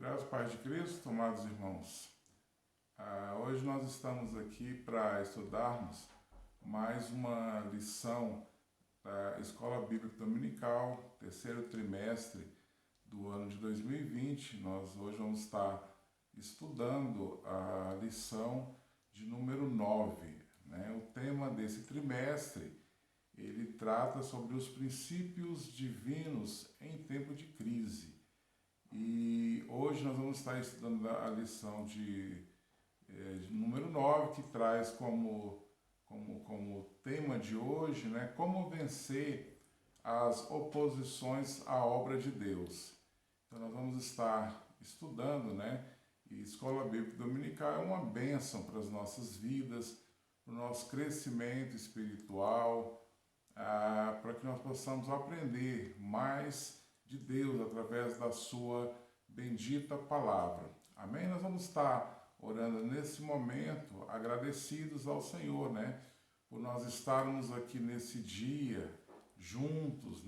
Graças Pai de Cristo, amados irmãos. Hoje nós estamos aqui para estudarmos mais uma lição da Escola Bíblica Dominical, terceiro trimestre do ano de 2020. Nós hoje vamos estar estudando a lição de número 9. O tema desse trimestre, ele trata sobre os princípios divinos em tempo de crise. E hoje nós vamos estar estudando a lição de número 9, que traz como tema de hoje, como vencer as oposições à obra de Deus. Então nós vamos estar estudando, e Escola Bíblica Dominical é uma bênção para as nossas vidas, para o nosso crescimento espiritual, para que nós possamos aprender mais de Deus através da sua bendita palavra. Amém? Nós vamos estar orando nesse momento, agradecidos ao Senhor, por nós estarmos aqui nesse dia juntos,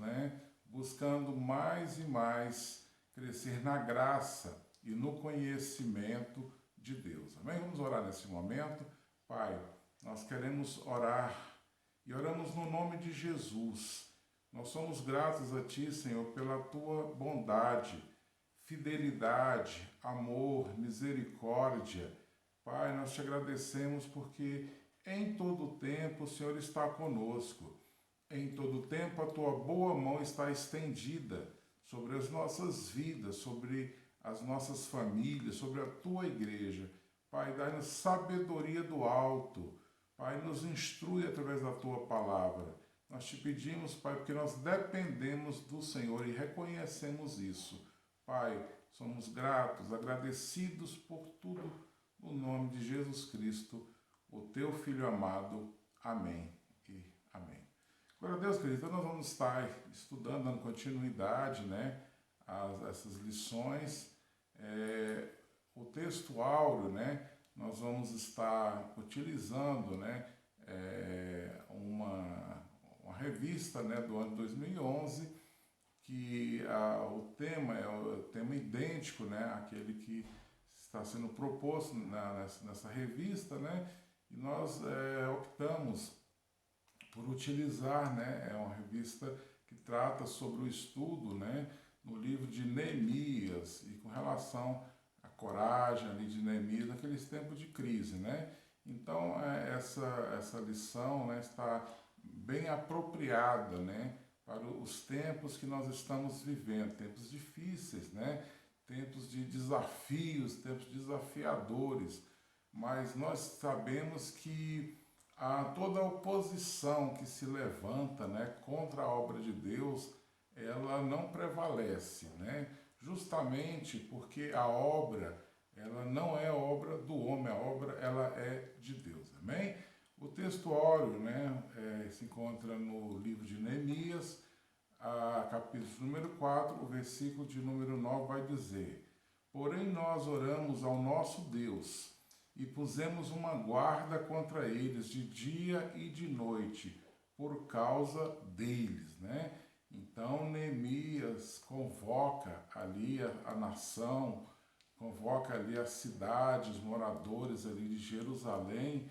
buscando mais e mais crescer na graça e no conhecimento de Deus. Amém? Vamos orar nesse momento. Pai, nós queremos orar e oramos no nome de Jesus. Nós somos gratos a Ti, Senhor, pela Tua bondade, fidelidade, amor, misericórdia. Pai, nós Te agradecemos porque em todo tempo o Senhor está conosco. Em todo tempo a Tua boa mão está estendida sobre as nossas vidas, sobre as nossas famílias, sobre a Tua igreja. Pai, dá-nos sabedoria do alto. Pai, nos instrui através da Tua palavra. Nós te pedimos, Pai, porque nós dependemos do Senhor e reconhecemos isso. Pai, somos gratos, agradecidos por tudo, no nome de Jesus Cristo, o Teu Filho amado. Amém e amém. Glória a Deus, queridos. Então nós vamos estar estudando, dando continuidade, a essas lições. O texto áureo, nós vamos estar utilizando, uma revista do ano 2011, que o tema é o tema idêntico àquele que está sendo proposto nessa revista, e nós optamos por utilizar, é uma revista que trata sobre o estudo no livro de Neemias e com relação à coragem ali de Neemias naqueles tempos de crise. Então essa lição está bem apropriada, para os tempos que nós estamos vivendo, tempos difíceis, tempos de desafios, tempos desafiadores, mas nós sabemos que toda oposição que se levanta, contra a obra de Deus, ela não prevalece, justamente porque a obra, ela não é obra do homem, a obra ela é de Deus, amém? O texto áureo se encontra no livro de Neemias, capítulo número 4, o versículo de número 9 vai dizer: Porém nós oramos ao nosso Deus e pusemos uma guarda contra eles de dia e de noite, por causa deles. Então Neemias convoca ali a nação, convoca ali a cidade, os moradores ali de Jerusalém,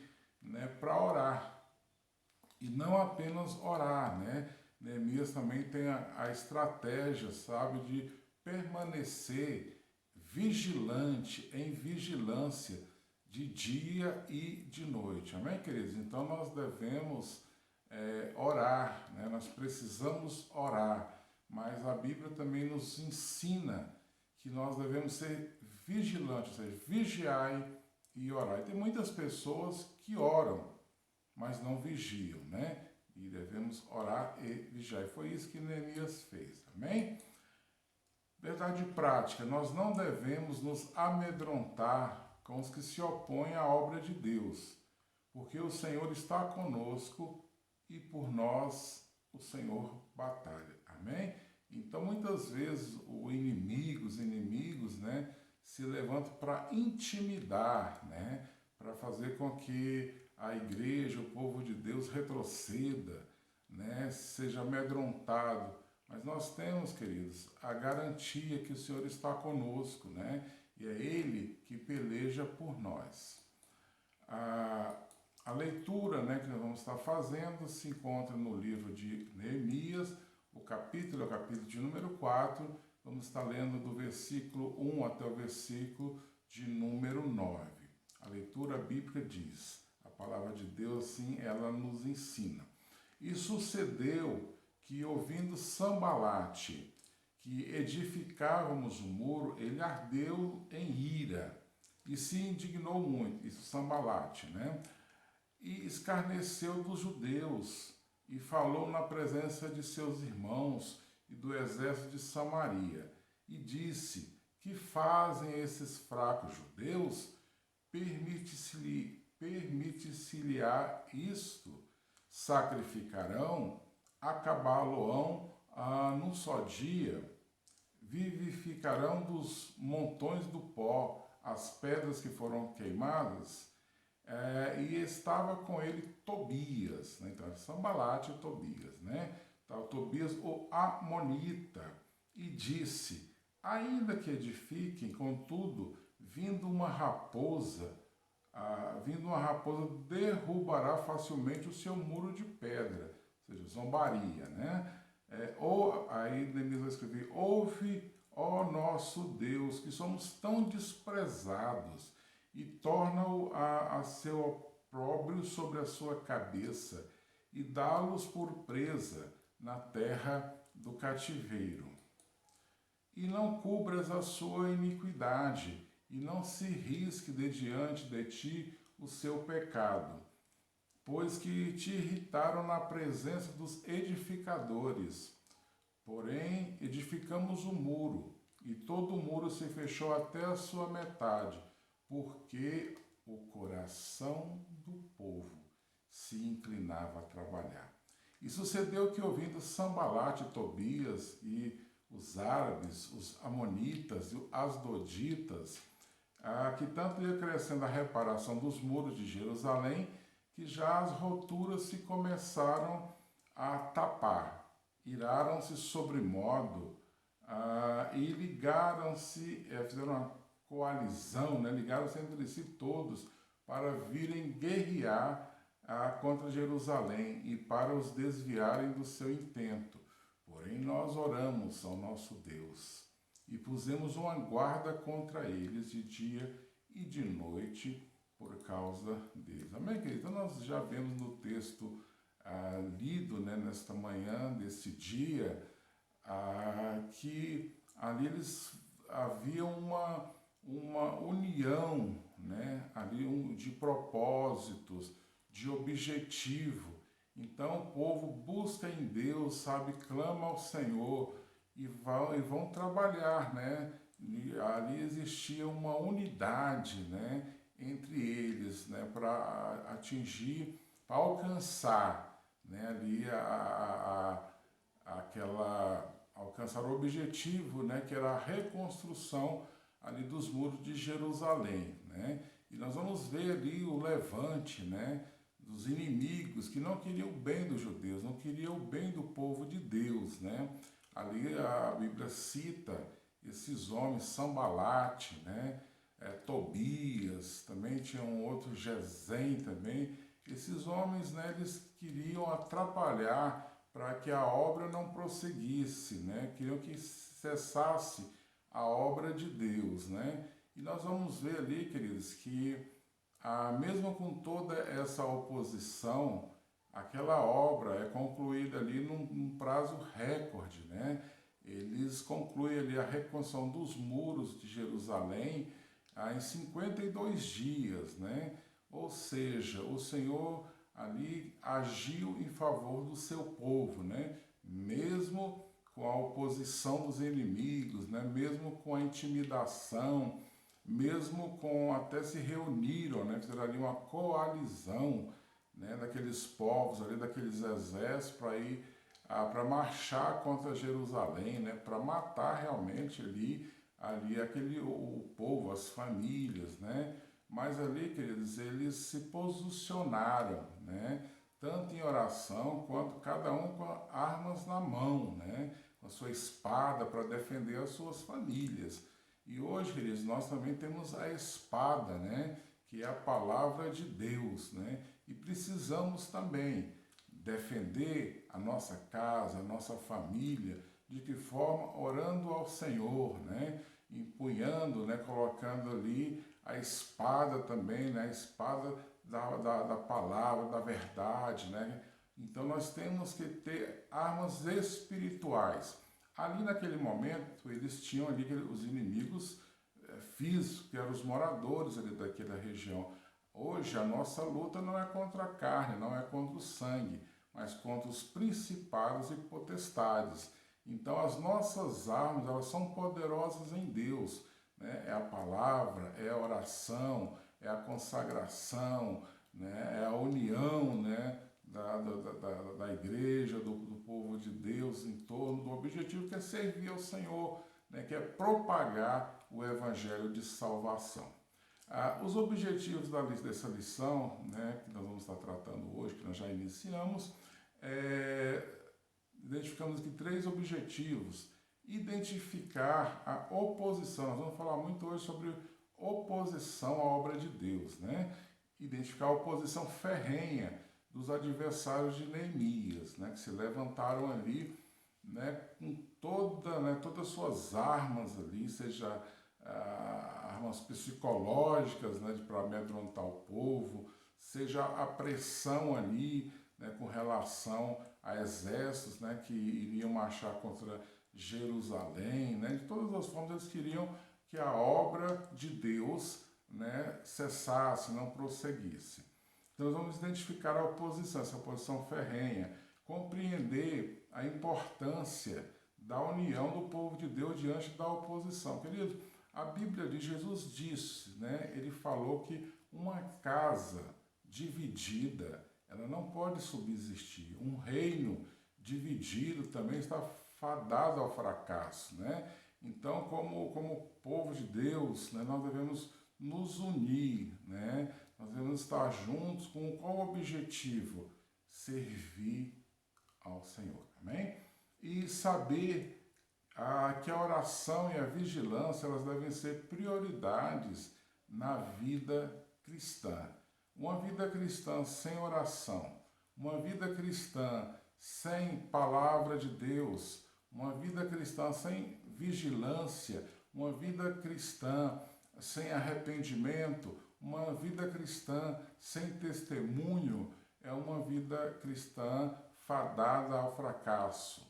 para orar. E não apenas orar, Neemias também tem a estratégia, de permanecer vigilante, em vigilância, de dia e de noite. Amém, queridos? Então nós devemos orar, nós precisamos orar, mas a Bíblia também nos ensina que nós devemos ser vigilantes, ou seja, vigiai e orar. E tem muitas pessoas que oram, mas não vigiam, E devemos orar e vigiar. E foi isso que Neemias fez, amém? Verdade prática, nós não devemos nos amedrontar com os que se opõem à obra de Deus, porque o Senhor está conosco e por nós o Senhor batalha, amém? Então muitas vezes os inimigos, se levantam para intimidar, para fazer com que a igreja, o povo de Deus retroceda, seja amedrontado Mas nós temos, queridos, a garantia que o Senhor está conosco, né? E é Ele que peleja por nós. A leitura, né, que nós vamos estar fazendo se encontra no livro de Neemias, o capítulo de número 4. Vamos estar lendo do versículo 1 até o versículo de número 9. A leitura bíblica diz, a palavra de Deus, assim, ela nos ensina. E sucedeu que, ouvindo Sambalate, que edificávamos o muro, ele ardeu em ira e se indignou muito, isso Sambalate, né? E escarneceu dos judeus e falou na presença de seus irmãos e do exército de Samaria e disse, que fazem esses fracos judeus? Permite-se-lhe-á isto? Sacrificarão? Acabá-lo-ão num só dia? Vivificarão dos montões do pó as pedras que foram queimadas? E estava com ele Tobias, né? Então, Sambalate e Tobias, né? Então, Tobias, o Amonita, e disse, ainda que edifiquem, contudo, vindo uma raposa derrubará facilmente o seu muro de pedra, ou seja, zombaria, né? Aí Neemias vai escrever, ouve, ó nosso Deus, que somos tão desprezados, e torna-o a seu opróbrio sobre a sua cabeça, e dá-los por presa na terra do cativeiro. E não cubras a sua iniquidade, e não se risque de diante de ti o seu pecado, pois que te irritaram na presença dos edificadores. Porém, edificamos o muro, e todo o muro se fechou até a sua metade, porque o coração do povo se inclinava a trabalhar. E sucedeu que, ouvindo Sambalate, Tobias e os árabes, os amonitas e os asdoditas, que tanto ia crescendo a reparação dos muros de Jerusalém, que já as roturas se começaram a tapar. Iraram-se sobremodo e ligaram-se, fizeram uma coalizão, né? Ligaram-se entre si todos para virem guerrear contra Jerusalém e para os desviarem do seu intento. Porém, nós oramos ao nosso Deus e pusemos uma guarda contra eles de dia e de noite por causa deles. Amém, querido? Então, nós já vemos no texto lido, né, nesta manhã, desse dia, que ali eles havia uma união, né, ali de propósitos, de objetivo. Então o povo busca em Deus, sabe, clama ao Senhor e vão trabalhar, né? E ali existia uma unidade, né, entre eles, né, para atingir, para alcançar, né, ali alcançar o objetivo, né, que era a reconstrução ali dos muros de Jerusalém, né? E nós vamos ver ali o levante, né, dos inimigos que não queriam o bem dos judeus, não queriam o bem do povo de Deus, né? Ali a Bíblia cita esses homens, Sambalate, né? Tobias, também tinha um outro Gesem também. Esses homens, né, eles queriam atrapalhar para que a obra não prosseguisse, né? Queriam que cessasse a obra de Deus, né? E nós vamos ver ali, queridos, que mesmo com toda essa oposição, aquela obra é concluída ali num prazo recorde, né? Eles concluem ali a reconstrução dos muros de Jerusalém em 52 dias, né? Ou seja, o Senhor ali agiu em favor do seu povo, né? Mesmo com a oposição dos inimigos, né? Mesmo com a intimidação, mesmo com até se reuniram, né? Fizeram ali uma coalizão, né? Daqueles povos ali, daqueles exércitos para ir para marchar contra Jerusalém, né? Para matar realmente ali o povo, as famílias, né? Mas ali, queridos, eles se posicionaram, né? Tanto em oração quanto cada um com armas na mão, né? a sua espada para defender as suas famílias. E hoje, queridos, nós também temos a espada, né? Que é a palavra de Deus, né? E precisamos também defender a nossa casa, a nossa família, de que forma? Orando ao Senhor, né? Empunhando, né? Colocando ali a espada também, né? A espada da palavra, da verdade, né? Então nós temos que ter armas espirituais. Ali naquele momento, eles tinham ali os inimigos físicos, que eram os moradores ali daquela região. Hoje a nossa luta não é contra a carne, não é contra o sangue, mas contra os principados e potestades. Então as nossas armas, elas são poderosas em Deus, né? É a palavra, é a oração, é a consagração, né? É a união, né? Da igreja, do povo de Deus em torno do objetivo que é servir ao Senhor, né? Que é propagar o evangelho de salvação. Os objetivos dessa lição, né, que nós vamos estar tratando hoje, que nós já iniciamos, identificamos aqui 3 objetivos. Identificar a oposição. Nós vamos falar muito hoje sobre oposição à obra de Deus, né? Identificar a oposição ferrenha dos adversários de Neemias, né? Que se levantaram ali, né? Com todas as suas armas ali, seja armas psicológicas, né? Para amedrontar o povo, seja a pressão ali, né? Com relação a exércitos, né? Que iriam marchar contra Jerusalém, né? De todas as formas eles queriam que a obra de Deus, né, cessasse, não prosseguisse. Então nós vamos identificar a oposição, essa oposição ferrenha, compreender a importância da união do povo de Deus diante da oposição. Querido, a Bíblia de Jesus disse, né, ele falou que uma casa dividida, ela não pode subsistir. Um reino dividido também está fadado ao fracasso, né? Então, como povo de Deus, né, nós devemos nos unir, né? Nós devemos estar juntos com qual objetivo? Servir ao Senhor, amém? E saber que a oração e a vigilância, elas devem ser prioridades na vida cristã. Uma vida cristã sem oração, uma vida cristã sem palavra de Deus, uma vida cristã sem vigilância, uma vida cristã sem arrependimento, uma vida cristã sem testemunho, é uma vida cristã fadada ao fracasso.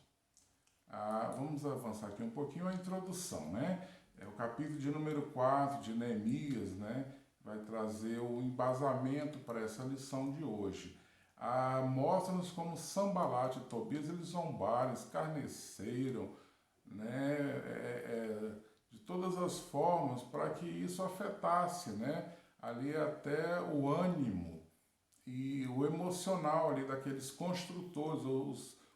Vamos avançar aqui um pouquinho a introdução, né? É o capítulo de número 4 de Neemias, né? Vai trazer o embasamento para essa lição de hoje. Mostra-nos como Sanbalate e Tobias, eles zombaram, escarneceram, né? De todas as formas, para que isso afetasse, né? Ali até o ânimo e o emocional ali daqueles construtores,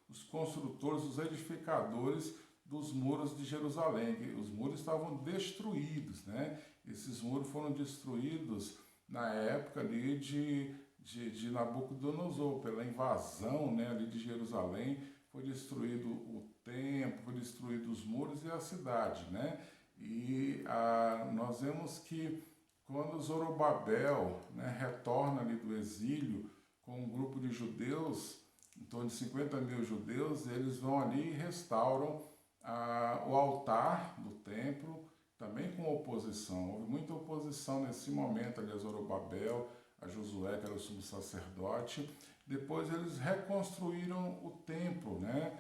os construtores, os edificadores dos muros de Jerusalém. Os muros estavam destruídos, né? Esses muros foram destruídos na época ali de Nabucodonosor, pela invasão, né, ali de Jerusalém. Foi destruído o templo, foi destruído os muros e a cidade, né? E nós vemos que quando Zorobabel, né, retorna ali do exílio com um grupo de judeus, em torno de 50 mil judeus, eles vão ali e restauram o altar do templo, também com oposição. Houve muita oposição nesse momento ali a Zorobabel, a Josué, que era o sumo sacerdote. Depois eles reconstruíram o templo, né?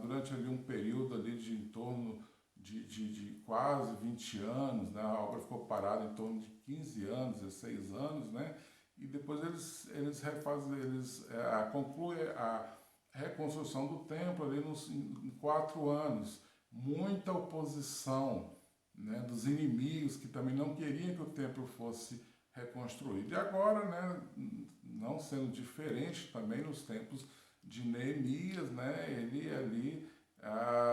Durante ali um período ali de em torno de quase 20 anos, né? A obra ficou parada em torno de 15 anos, 16 anos, né? E depois eles concluem a reconstrução do templo ali em 4 anos. Muita oposição, né, dos inimigos que também não queriam que o templo fosse reconstruído. E agora, né, não sendo diferente também nos tempos de Neemias, né, ele ali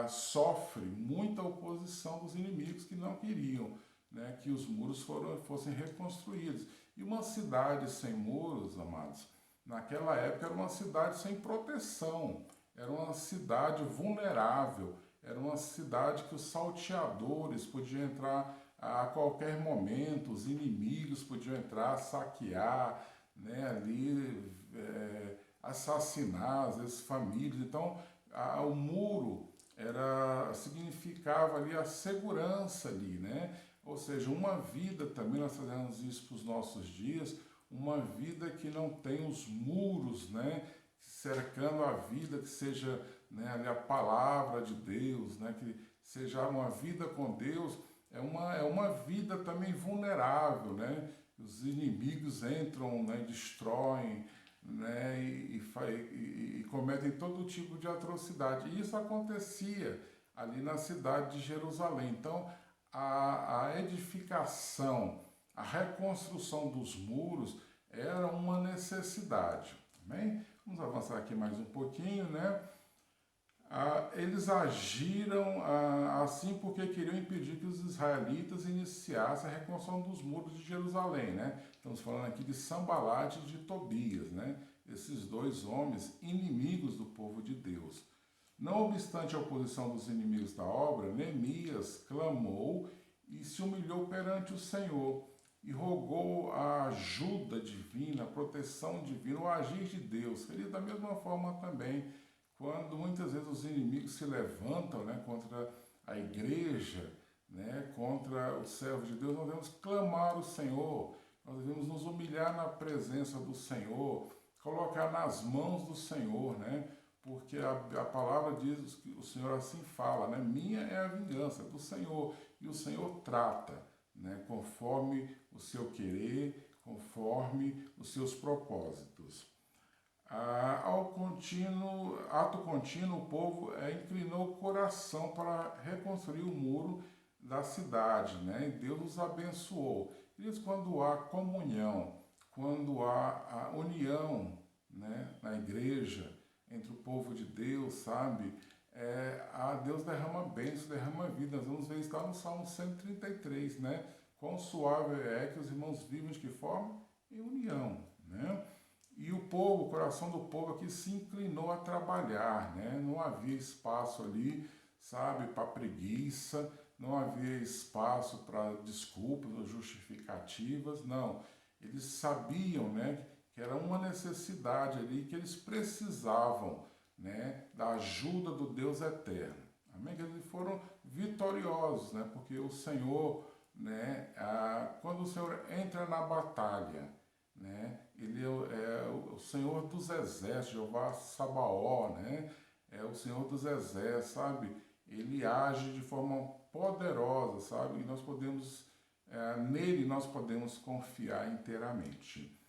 sofre muita oposição dos inimigos que não queriam, né, que os muros fossem reconstruídos. E uma cidade sem muros, amados, naquela época era uma cidade sem proteção, era uma cidade vulnerável, era uma cidade que os salteadores podiam entrar a qualquer momento, os inimigos podiam entrar, saquear, né, ali, assassinar, às vezes, famílias. Então, o muro significava ali a segurança ali, né? Ou seja, uma vida também, nós fazemos isso para os nossos dias, uma vida que não tem os muros, né, cercando a vida, que seja, né, ali a palavra de Deus, né, que seja uma vida com Deus, é uma vida também vulnerável, né? Os inimigos entram, né, destroem, né, e cometem todo tipo de atrocidade. E isso acontecia ali na cidade de Jerusalém. Então, a edificação, a reconstrução dos muros era uma necessidade. Amém? Vamos avançar aqui mais um pouquinho, né? Eles agiram assim porque queriam impedir que os israelitas iniciassem a reconstrução dos muros de Jerusalém, né? Estamos falando aqui de Sambalate e de Tobias, né? Esses dois homens inimigos do povo de Deus. Não obstante a oposição dos inimigos da obra, Neemias clamou e se humilhou perante o Senhor e rogou a ajuda divina, a proteção divina, o agir de Deus. Querido, da mesma forma também, quando muitas vezes os inimigos se levantam, né, contra a igreja, né, contra os servos de Deus, nós devemos clamar o Senhor, nós devemos nos humilhar na presença do Senhor, colocar nas mãos do Senhor, né? Porque a palavra diz que o Senhor assim fala, né? Minha é a vingança do Senhor, e o Senhor trata, né, conforme o seu querer, conforme os seus propósitos. Ato contínuo, o povo inclinou o coração para reconstruir o muro da cidade, né? E Deus os abençoou. Isso quando há comunhão, quando há a união, né, na igreja, entre o povo de Deus, sabe? Deus derrama bênção, derrama vida. Nós vamos ver isso lá no Salmo 133, né? Quão suave é que os irmãos vivem de que forma? Em união, né? E o povo, o coração do povo aqui se inclinou a trabalhar, né? Não havia espaço ali, sabe, para preguiça, não havia espaço para desculpas ou justificativas, não. Eles sabiam, né, que era uma necessidade ali, que eles precisavam, né, da ajuda do Deus eterno. Amém? Eles foram vitoriosos, né? Porque o Senhor, né, quando o Senhor entra na batalha, né, ele é o Senhor dos exércitos, Jeová Sabaó, né? É o Senhor dos exércitos, sabe? Ele age de forma poderosa, sabe? E nós podemos, nele nós podemos confiar inteiramente.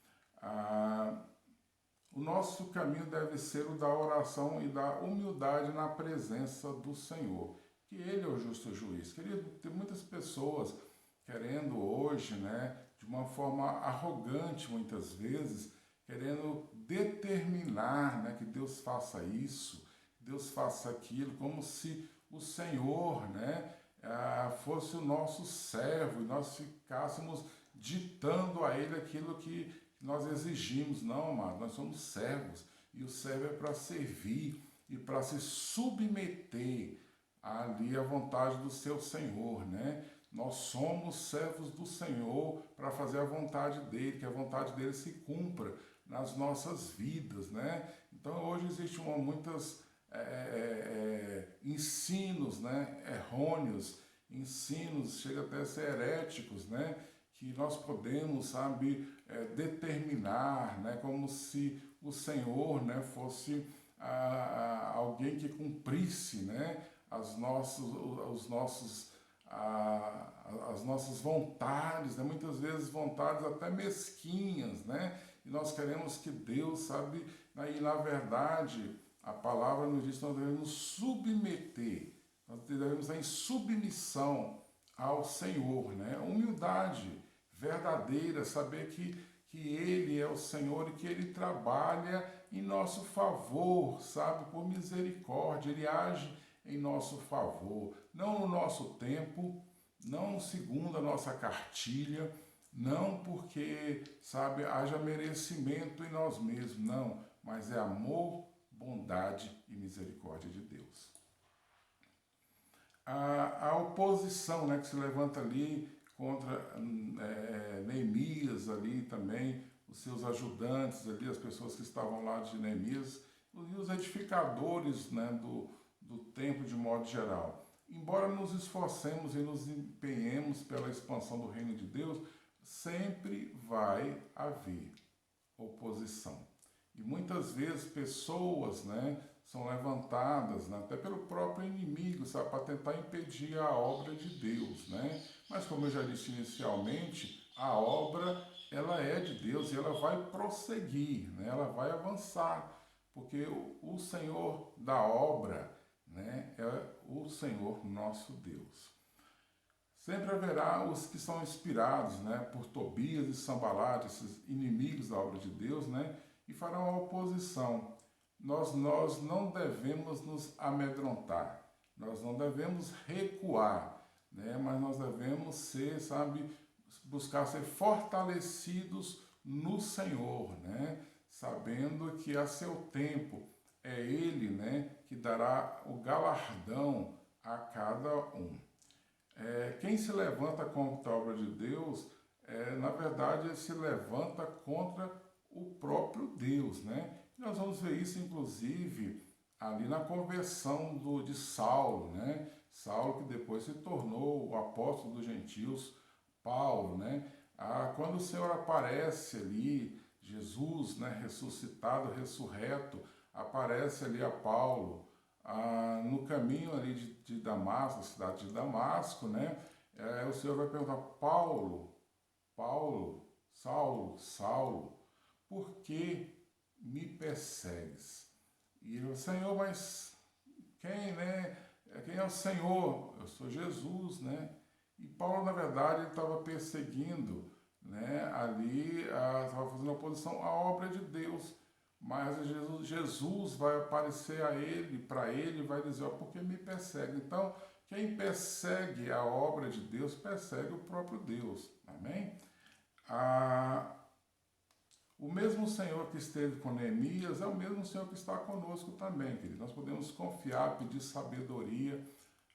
O nosso caminho deve ser o da oração e da humildade na presença do Senhor, que Ele é o justo juiz. Querido, tem muitas pessoas querendo hoje, né, de uma forma arrogante muitas vezes, querendo determinar, né, que Deus faça isso, Deus faça aquilo, como se o Senhor, né, fosse o nosso servo e nós ficássemos ditando a Ele aquilo que nós exigimos. Não, amado, nós somos servos e o servo é para servir e para se submeter ali à vontade do seu Senhor, né? Nós somos servos do Senhor para fazer a vontade dele, que a vontade dele se cumpra nas nossas vidas, né? Então hoje existem muitos ensinos, né, errôneos, ensinos, chega até a ser heréticos, né? Que nós podemos, sabe, determinar, né, como se o Senhor, né, fosse alguém que cumprisse, né, as nossas vontades, né? Muitas vezes vontades até mesquinhas, né? E nós queremos que Deus, sabe, e na verdade a palavra nos diz que nós devemos submeter, nós devemos estar em submissão ao Senhor, né? Humildade verdadeira, saber que Ele é o Senhor e que Ele trabalha em nosso favor, sabe, por misericórdia, Ele age em nosso favor, não no nosso tempo, não segundo a nossa cartilha, não porque, sabe, haja merecimento em nós mesmos, não, mas é amor bondade e misericórdia de Deus. A oposição, né, que se levanta ali contra Neemias ali também, os seus ajudantes ali, as pessoas que estavam lá de Neemias, e os edificadores, né, do templo de modo geral. Embora nos esforcemos e nos empenhemos pela expansão do reino de Deus, sempre vai haver oposição. E muitas vezes pessoas, né, são levantadas, né, até pelo próprio inimigo, sabe, para tentar impedir a obra de Deus, né? Mas como eu já disse inicialmente, a obra ela é de Deus e ela vai prosseguir, né? Ela vai avançar, porque o Senhor da obra, né, é o Senhor nosso Deus. Sempre haverá os que são inspirados, né, por Tobias e Sanbalate, esses inimigos da obra de Deus, né, e farão a oposição. Nós não devemos nos amedrontar, nós não devemos recuar, né, mas nós devemos ser, sabe, buscar ser fortalecidos no Senhor, né, sabendo que a seu tempo é Ele, né, que dará o galardão a cada um. Quem se levanta contra a obra de Deus, na verdade, ele se levanta contra o próprio Deus, né? Nós vamos ver isso, inclusive, ali na conversão de Saulo, né? Saulo que depois se tornou o apóstolo dos gentios, Paulo, né? Quando o Senhor aparece ali, Jesus, né, ressuscitado, ressurreto, aparece ali a Paulo, no caminho ali de Damasco, a cidade de Damasco, né? O Senhor vai perguntar: Paulo, Saulo, Saulo, por que me persegues? E ele: Senhor, mas quem, né? Quem é o Senhor? Eu sou Jesus, né? E Paulo, na verdade, ele estava perseguindo, né? Ali, estava fazendo oposição à obra de Deus. Mas Jesus vai aparecer a ele, para ele, vai dizer: ó, por que me persegue? Então, quem persegue a obra de Deus, persegue o próprio Deus. Amém? O mesmo Senhor que esteve com Neemias é o mesmo Senhor que está conosco também, querido. Nós podemos confiar, pedir sabedoria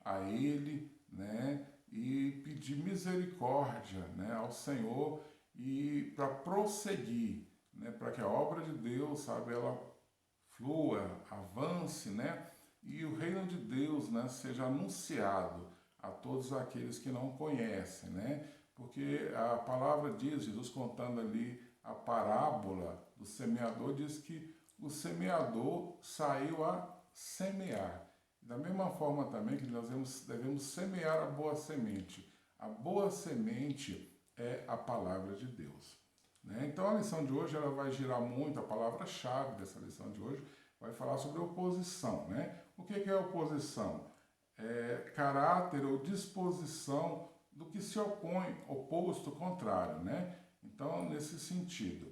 a Ele, né? E pedir misericórdia, né, ao Senhor, e para prosseguir, né, para que a obra de Deus, sabe, ela flua, avance, né, e o reino de Deus, né, seja anunciado a todos aqueles que não conhecem, né, porque a palavra diz, Jesus contando ali a parábola do semeador, diz que o semeador saiu a semear. Da mesma forma também que nós devemos semear a boa semente. A boa semente é a palavra de Deus. Né? Então a lição de hoje ela vai girar muito, a palavra-chave dessa lição de hoje vai falar sobre oposição. Né? O que é oposição? É caráter ou disposição do que se opõe, oposto, contrário. Né? Então, nesse sentido.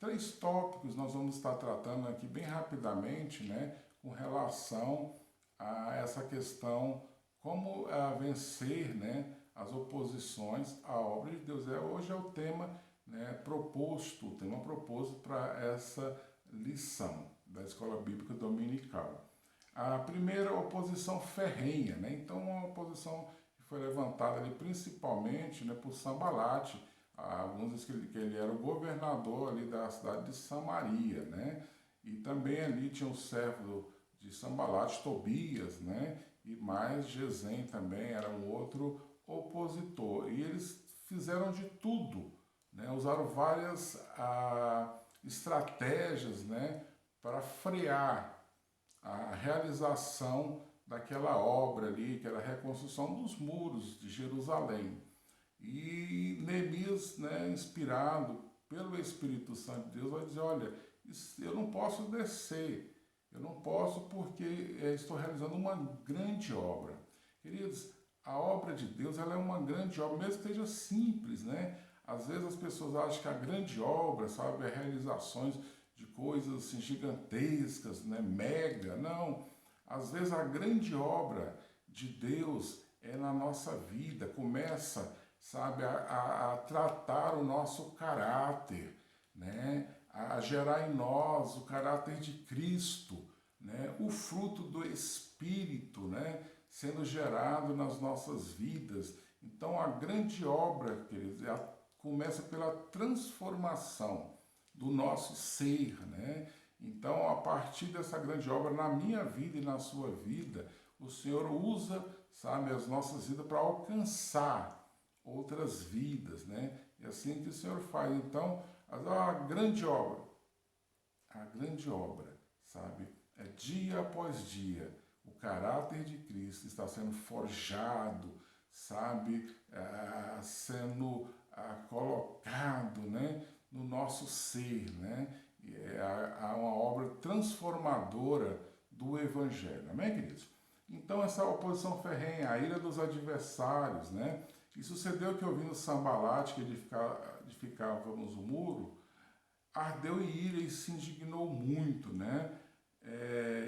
3 tópicos nós vamos estar tratando aqui bem rapidamente, né? Com relação a essa questão, como vencer, né, as oposições à obra de Deus. Hoje é o tema, né, proposto, o tema proposto para essa lição da Escola Bíblica Dominical. A primeira, oposição ferrenha, né? Então, uma oposição que foi levantada ali principalmente, né, por Sanbalate. Alguns dizem que ele era o governador ali da cidade de Samaria, né? E também ali tinha o servo de Sanbalate, Tobias, né? E mais Gesem também era um outro opositor. E eles fizeram de tudo, né? Usaram várias estratégias, né? Para frear a realização daquela obra ali, que era a reconstrução dos muros de Jerusalém. E Neemias, né, inspirado pelo Espírito Santo de Deus, vai dizer: olha, eu não posso descer, eu não posso porque estou realizando uma grande obra. Queridos, a obra de Deus ela é uma grande obra, mesmo que seja simples, né? Às vezes as pessoas acham que a grande obra, sabe, é realizações de coisas assim, gigantescas, né, mega. Não, às vezes a grande obra de Deus é na nossa vida, começa, sabe, a tratar o nosso caráter, né? a gerar em nós o caráter de Cristo, né? O fruto do Espírito, né? Sendo gerado nas nossas vidas. Então a grande obra, queridos, começa pela transformação do nosso ser, né? Então, a partir dessa grande obra na minha vida e na sua vida, o Senhor usa, sabe, as nossas vidas para alcançar outras vidas, né? É assim que o Senhor faz. Então, a grande obra, sabe, é dia após dia, o caráter de Cristo está sendo forjado, sabe, sendo colocado, né, no nosso ser, né? Há uma obra transformadora do Evangelho, amém, queridos? Então, essa oposição ferrenha, a ira dos adversários, né? E sucedeu que, ouvindo Sambalate, que edificávamos o muro, ardeu em ira e se indignou muito, né?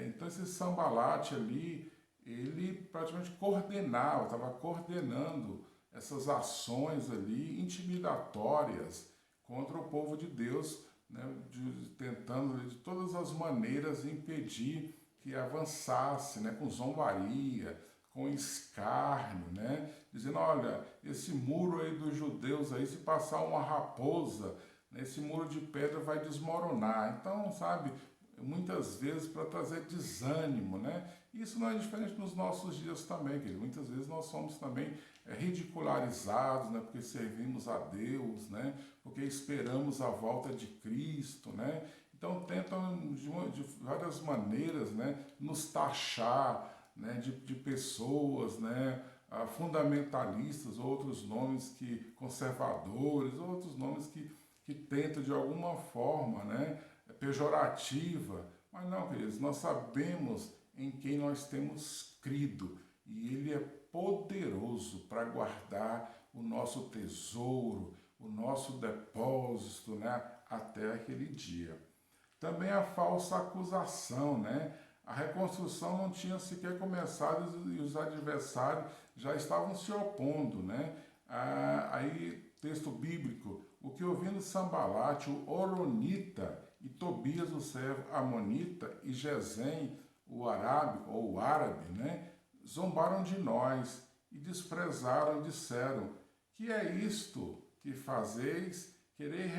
Então, esse Sambalate ali, ele praticamente estava coordenando essas ações ali intimidatórias contra o povo de Deus, né, tentando de todas as maneiras impedir que avançasse, né, com zombaria, com escárnio, né, dizendo, olha, esse muro aí dos judeus aí, se passar uma raposa, né, esse muro de pedra vai desmoronar. Então, sabe, muitas vezes para trazer desânimo, né? Isso não é diferente nos nossos dias também, querido. Muitas vezes nós somos também ridicularizados, né? Porque servimos a Deus, né? Porque esperamos a volta de Cristo, né? Então tentam de várias maneiras, né? Nos taxar, né? De pessoas, né? Fundamentalistas, outros nomes que conservadores, outros nomes que tentam de alguma forma, né? Pejorativa, mas não, queridos, nós sabemos em quem nós temos crido e Ele é poderoso para guardar o nosso tesouro, o nosso depósito, né, até aquele dia. Também a falsa acusação, né? A reconstrução não tinha sequer começado e os adversários já estavam se opondo, né? Aí, texto bíblico, o que ouvindo Sambalate, o Horonita, e Tobias, o servo amonita, e Gesem, o árabe, né, zombaram de nós e desprezaram, disseram, que é isto que fazeis, querer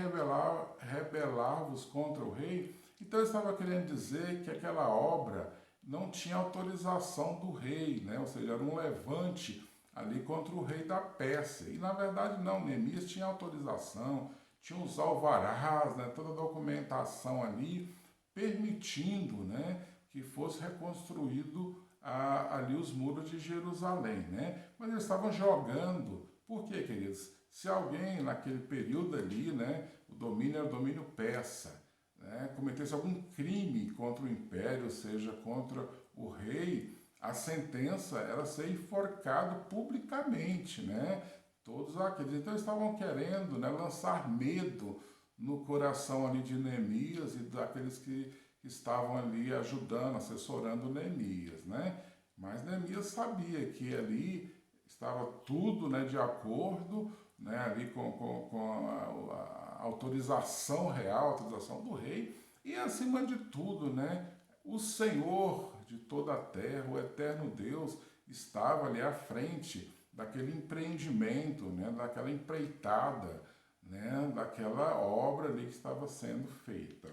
rebelar-vos contra o rei? Então eu estava querendo dizer que aquela obra não tinha autorização do rei, né, ou seja, era um levante ali contra o rei da Pérsia. E na verdade não, Neemias tinha autorização, tinha os alvarás, né, toda a documentação ali, permitindo, né, que fosse reconstruído ali os muros de Jerusalém, né? Mas eles estavam jogando. Por quê, queridos? Se alguém naquele período ali, né, o domínio era o domínio persa, né, cometesse algum crime contra o império, ou seja, contra o rei, a sentença era ser enforcado publicamente, né? Todos aqueles. Então estavam querendo, né, lançar medo no coração ali de Neemias e daqueles que estavam ali ajudando, assessorando Neemias, né? Mas Neemias sabia que ali estava tudo, né, de acordo, né, ali com a autorização real, a autorização do rei, e acima de tudo, né, o Senhor de toda a terra, o eterno Deus, estava ali à frente daquele empreendimento, né, daquela empreitada, né, daquela obra ali que estava sendo feita.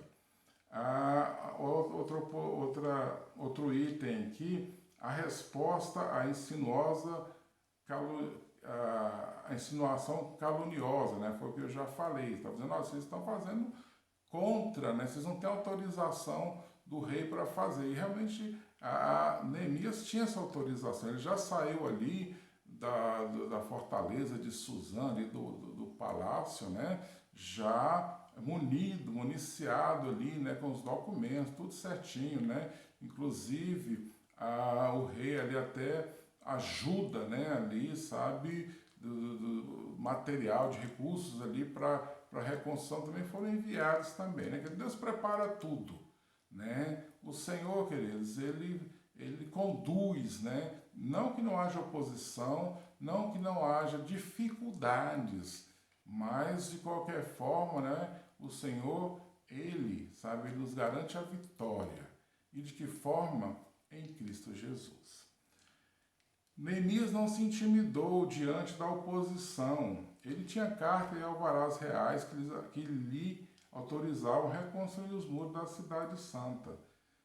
Outro item aqui, a resposta à a insinuação caluniosa, né, foi o que eu já falei, está dizendo, vocês estão fazendo contra, né, vocês não têm autorização do rei para fazer, e realmente Neemias tinha essa autorização, ele já saiu ali da fortaleza de Suzã, ali do palácio, né, já municiado ali, né, com os documentos, tudo certinho, né, inclusive o rei ali até ajuda, né, ali, sabe, do material, de recursos ali para a reconstrução também foram enviados também, né, que Deus prepara tudo, né, o Senhor, queridos, ele conduz, né, não que não haja oposição, não que não haja dificuldades, mas de qualquer forma, né, o Senhor ele, sabe, ele nos garante a vitória. E de que forma? Em Cristo Jesus. Neemias não se intimidou diante da oposição. Ele tinha carta e alvarás reais que lhe autorizavam a reconstruir os muros da cidade santa.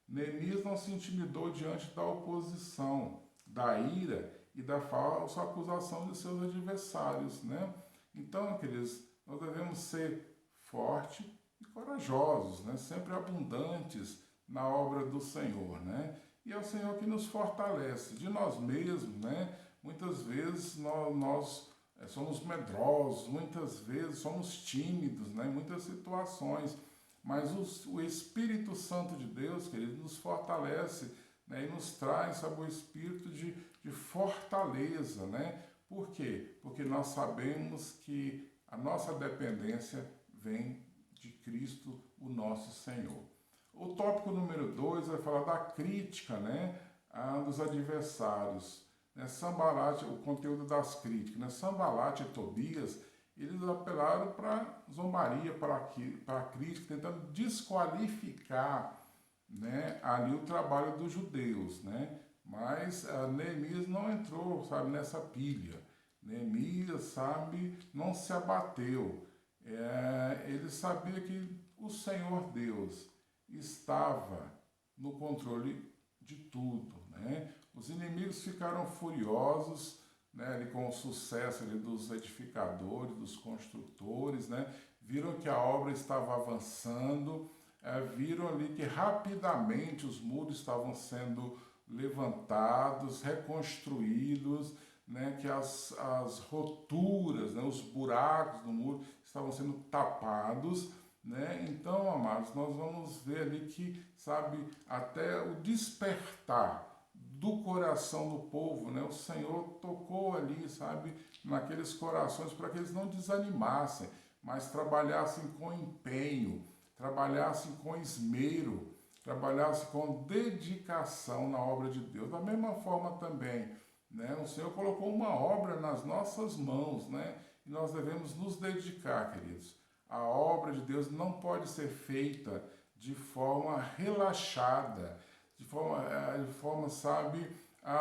Neemias não se intimidou diante da oposição, da ira e da falsa acusação de seus adversários, né? Então, queridos, nós devemos ser fortes e corajosos, né? Sempre abundantes na obra do Senhor, né? E é o Senhor que nos fortalece. De nós mesmos, né? Muitas vezes nós somos medrosos, muitas vezes somos tímidos, né? Em muitas situações. Mas o Espírito Santo de Deus, querido, nos fortalece, né? E nos traz, sabe, o espírito de fortaleza, né? Por quê? Porque nós sabemos que a nossa dependência vem de Cristo, o nosso Senhor. O tópico número 2 vai falar da crítica, né, dos adversários. Né, Sanbalat, o conteúdo das críticas. Né, Sanbalat e Tobias, eles apelaram para zombaria, para a crítica, tentando desqualificar, né, ali o trabalho dos judeus. Né? Mas Neemias não entrou, sabe, nessa pilha. Neemias, sabe, não se abateu. Ele sabia que o Senhor Deus estava no controle de tudo, né? Os inimigos ficaram furiosos, né, ali com o sucesso ali dos edificadores, dos construtores, né? Viram que a obra estava avançando, viram ali que rapidamente os muros estavam sendo levantados, reconstruídos, né, que as roturas, né, os buracos do muro estavam sendo tapados, né? Então, amados, nós vamos ver ali que, sabe, até o despertar do coração do povo, né? O Senhor tocou ali, sabe, naqueles corações para que eles não desanimassem, mas trabalhassem com empenho, trabalhassem com esmero, trabalhassem com dedicação na obra de Deus. Da mesma forma também, né? O Senhor colocou uma obra nas nossas mãos, né? E nós devemos nos dedicar, queridos. A obra de Deus não pode ser feita de forma relaxada, de forma, sabe,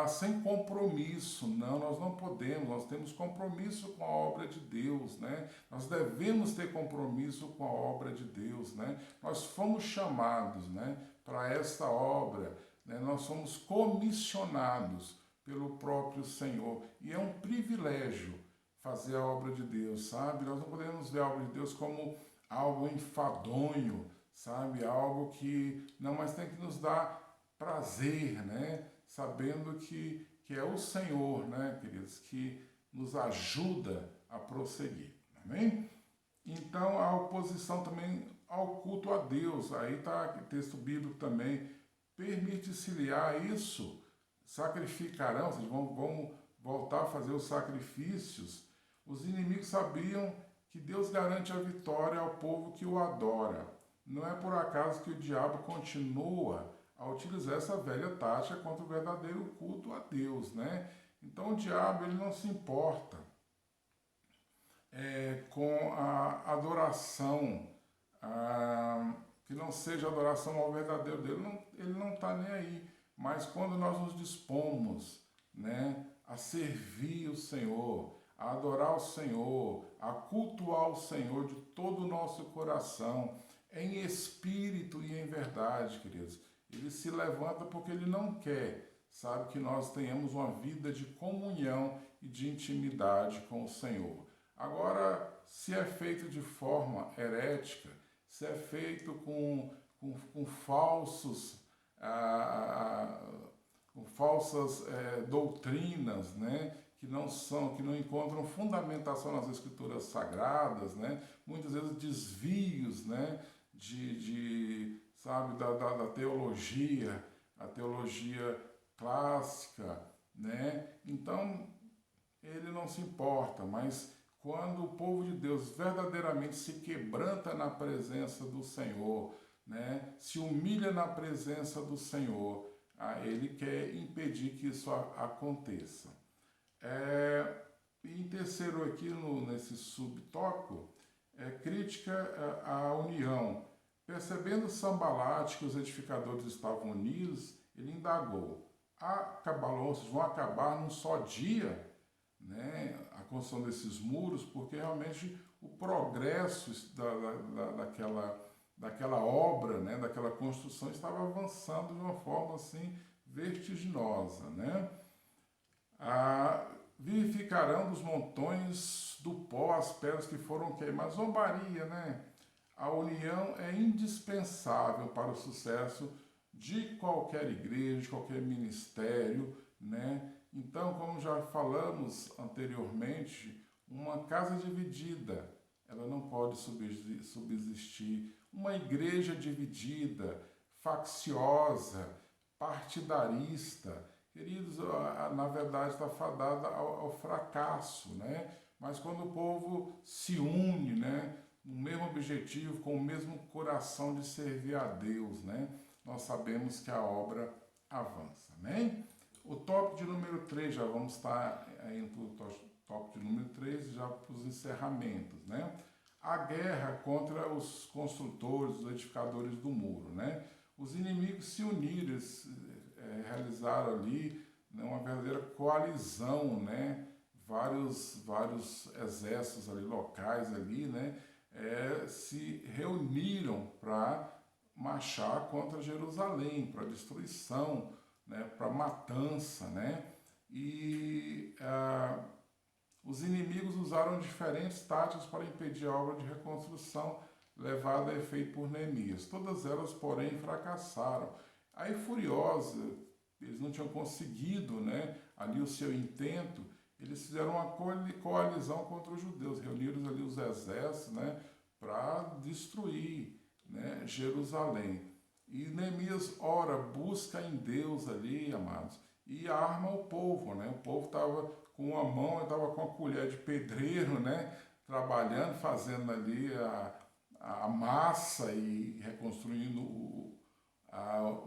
sem compromisso. Não, nós não podemos, nós temos compromisso com a obra de Deus, né? Nós devemos ter compromisso com a obra de Deus, né? Nós fomos chamados, né, para esta obra, né? Nós somos comissionados pelo próprio Senhor e é um privilégio fazer a obra de Deus, sabe? Nós não podemos ver a obra de Deus como algo enfadonho, sabe? Algo que... Não, mas tem que nos dar prazer, né? Sabendo que é o Senhor, né, queridos, que nos ajuda a prosseguir, amém? Então, a oposição também ao culto a Deus, aí está o texto bíblico também, permite-se-lhe isso, sacrificarão, ou seja, vão voltar a fazer os sacrifícios. Os inimigos sabiam que Deus garante a vitória ao povo que o adora. Não é por acaso que o diabo continua a utilizar essa velha tática contra o verdadeiro culto a Deus, né? Então o diabo ele não se importa com a adoração, que não seja adoração ao verdadeiro Deus, ele não está nem aí. Mas quando nós nos dispomos, né, a servir o Senhor, a adorar o Senhor, a cultuar o Senhor de todo o nosso coração, em espírito e em verdade, queridos. Ele se levanta porque ele não quer, sabe, que nós tenhamos uma vida de comunhão e de intimidade com o Senhor. Agora, se é feito de forma herética, se é feito com falsos... com falsas doutrinas, né, que não encontram fundamentação nas escrituras sagradas, né, muitas vezes desvios, né, sabe, da teologia, a teologia clássica, né, então ele não se importa, mas quando o povo de Deus verdadeiramente se quebranta na presença do Senhor, né, se humilha na presença do Senhor, ele quer impedir que isso aconteça. E em terceiro aqui, nesse subtópico, crítica à união. Percebendo Sambalate que os edificadores estavam unidos, ele indagou: vocês vão acabar num só dia, né, a construção desses muros, porque realmente o progresso daquela obra, né, daquela construção estava avançando de uma forma assim vertiginosa, né? Vivificarão dos montões do pó as pedras que foram queimadas. Zombaria, né? A união é indispensável para o sucesso de qualquer igreja, de qualquer ministério, né? Então, como já falamos anteriormente, uma casa dividida, ela não pode subsistir. Uma igreja dividida, facciosa, partidarista, queridos, na verdade está fadada ao fracasso, né? Mas quando o povo se une, né, no mesmo objetivo, com o mesmo coração de servir a Deus, né, nós sabemos que a obra avança, amém? O tópico de número 3, já vamos estar indo para o tópico de número 3, já para os encerramentos, né? A guerra contra os construtores, os edificadores do muro, né? Os inimigos se uniram, realizaram ali, né, uma verdadeira coalizão, né? Vários exércitos ali, locais ali, né? Se reuniram para marchar contra Jerusalém, para destruição, né? Para matança, né? E os inimigos usaram diferentes táticas para impedir a obra de reconstrução levada a efeito por Neemias. Todas elas, porém, fracassaram. Aí, furiosa, eles não tinham conseguido, né, ali o seu intento, eles fizeram uma coalizão contra os judeus, reuniram ali os exércitos, né, para destruir, né, Jerusalém. E Neemias ora, busca em Deus ali, amados, e arma o povo, né? O povo estava com uma mão, estava com a colher de pedreiro, né? Trabalhando, fazendo ali a massa e reconstruindo o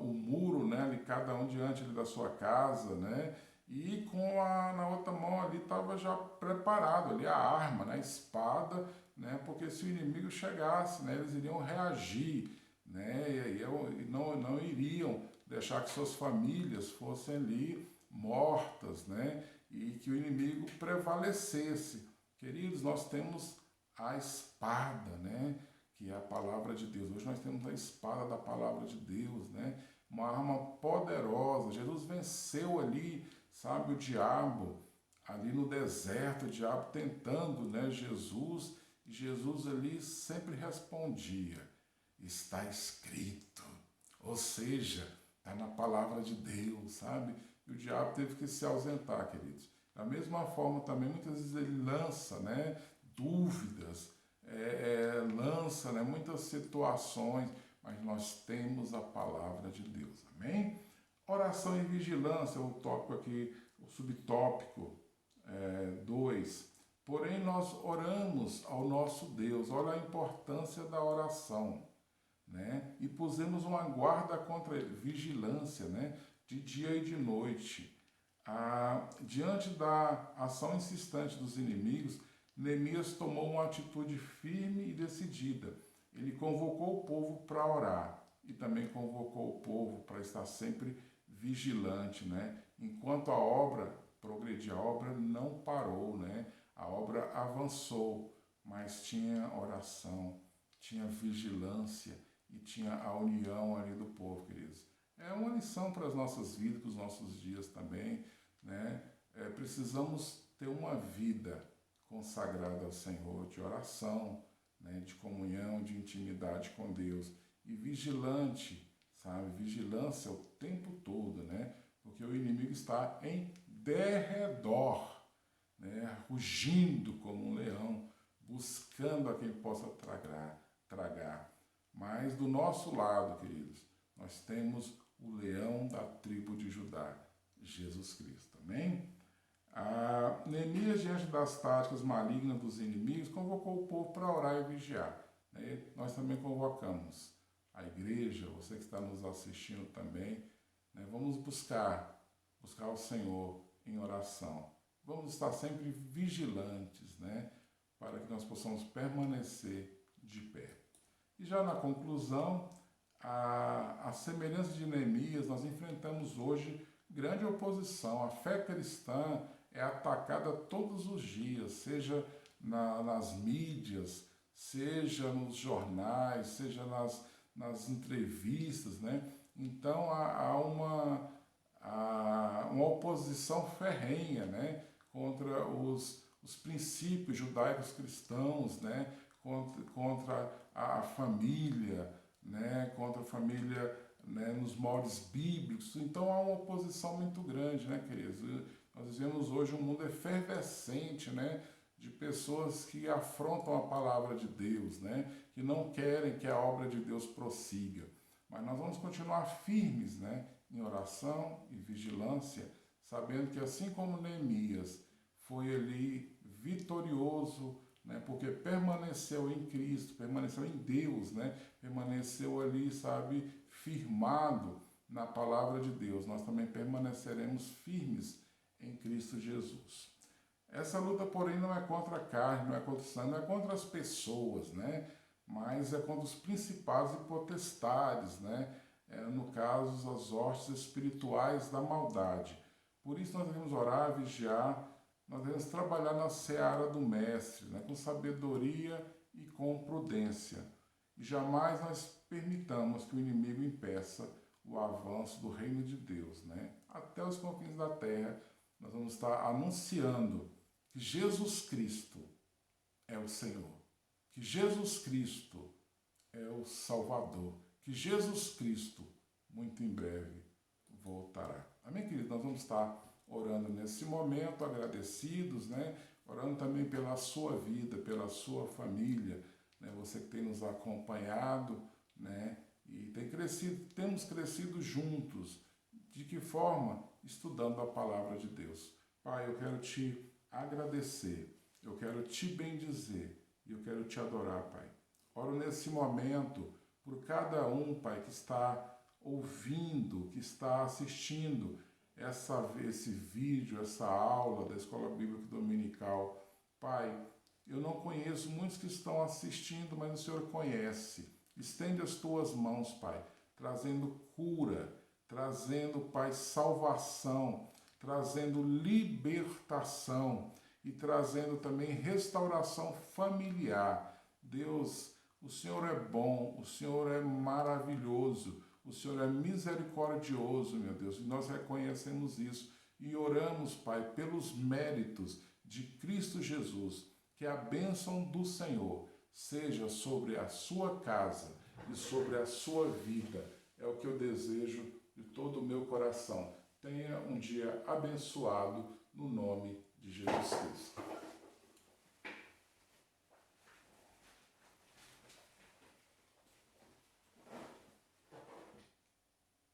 muro, né? Ali, cada um diante ali da sua casa, né? E na outra mão ali estava já preparado ali a arma, né? A espada, né? Porque se o inimigo chegasse, né? Eles iriam reagir, né? E não iriam deixar que suas famílias fossem ali mortas, né? E que o inimigo prevalecesse. Queridos, nós temos a espada, né? Que é a palavra de Deus. Hoje nós temos a espada da palavra de Deus, né? Uma arma poderosa. Jesus venceu ali, sabe, o diabo, ali no deserto, o diabo tentando, né, Jesus, e Jesus ali sempre respondia: está escrito. Ou seja, está na palavra de Deus, sabe? E o diabo teve que se ausentar, queridos. Da mesma forma também, muitas vezes ele lança, né, dúvidas, lança, né, muitas situações, mas nós temos a palavra de Deus, amém? Oração e vigilância, o tópico aqui, o subtópico 2. Porém, nós oramos ao nosso Deus, olha a importância da oração, né? E pusemos uma guarda contra ele, vigilância, né? De dia e de noite. Diante da ação insistente dos inimigos, Neemias tomou uma atitude firme e decidida. Ele convocou o povo para orar e também convocou o povo para estar sempre vigilante, né? Enquanto a obra progredia, a obra não parou, né? A obra avançou, mas tinha oração, tinha vigilância e tinha a união ali do povo, queridos. É uma lição para as nossas vidas, para os nossos dias também, né? Precisamos ter uma vida consagrada ao Senhor, de oração, né? De comunhão, de intimidade com Deus e vigilante, sabe? Vigilância o tempo todo, né? Porque o inimigo está em derredor, né? Rugindo como um leão, buscando a quem possa tragar. Mas do nosso lado, queridos, nós temos o leão da tribo de Judá, Jesus Cristo, amém? Neemias, diante das táticas malignas dos inimigos, convocou o povo para orar e vigiar, né? Nós também convocamos a igreja, você que está nos assistindo também, né? Vamos buscar o Senhor em oração. Vamos estar sempre vigilantes, né? Para que nós possamos permanecer de pé. E já na conclusão, a semelhança de Neemias, nós enfrentamos hoje grande oposição. A fé cristã é atacada todos os dias, seja nas mídias, seja nos jornais, seja nas entrevistas, né? Então há uma oposição ferrenha, né? Contra os princípios judaicos cristãos, né? Contra a família, né? Contra a família, né? Nos moldes bíblicos. Então há uma oposição muito grande, né, queridos? Nós vivemos hoje um mundo efervescente, né? De pessoas que afrontam a palavra de Deus, né? Que não querem que a obra de Deus prossiga. Mas nós vamos continuar firmes, né? Em oração e vigilância, sabendo que assim como Neemias foi ali vitorioso, né? Porque permaneceu em Cristo, permaneceu em Deus, né? Permaneceu ali, sabe, firmado na palavra de Deus. Nós também permaneceremos firmes em Cristo Jesus. Essa luta, porém, não é contra a carne, não é contra o sangue, não é contra as pessoas, né? Mas é contra os principados e potestades, né? No caso, as hostes espirituais da maldade. Por isso nós devemos orar, vigiar, nós devemos trabalhar na seara do Mestre, né? Com sabedoria e com prudência. E jamais nós permitamos que o inimigo impeça o avanço do reino de Deus, né? Até os confins da terra, nós vamos estar anunciando que Jesus Cristo é o Senhor, que Jesus Cristo é o Salvador, que Jesus Cristo, muito em breve, voltará. Amém, querido? Nós vamos estar orando nesse momento, agradecidos, né? Orando também pela sua vida, pela sua família, né? Você que tem nos acompanhado, né? E temos crescido juntos. De que forma? Estudando a palavra de Deus. Pai, eu quero te agradecer, eu quero te bendizer e eu quero te adorar, Pai. Oro nesse momento por cada um, Pai, que está ouvindo, que está assistindo esse vídeo, essa aula da Escola Bíblica Dominical. Pai, eu não conheço muitos que estão assistindo, mas o Senhor conhece. Estende as tuas mãos, Pai, trazendo cura, trazendo, Pai, salvação, trazendo libertação e trazendo também restauração familiar. Deus, o Senhor é bom, o Senhor é maravilhoso, o Senhor é misericordioso, meu Deus, e nós reconhecemos isso e oramos, Pai, pelos méritos de Cristo Jesus, que a bênção do Senhor seja sobre a sua casa e sobre a sua vida. É o que eu desejo de todo o meu coração. Tenha um dia abençoado no nome de Jesus Cristo.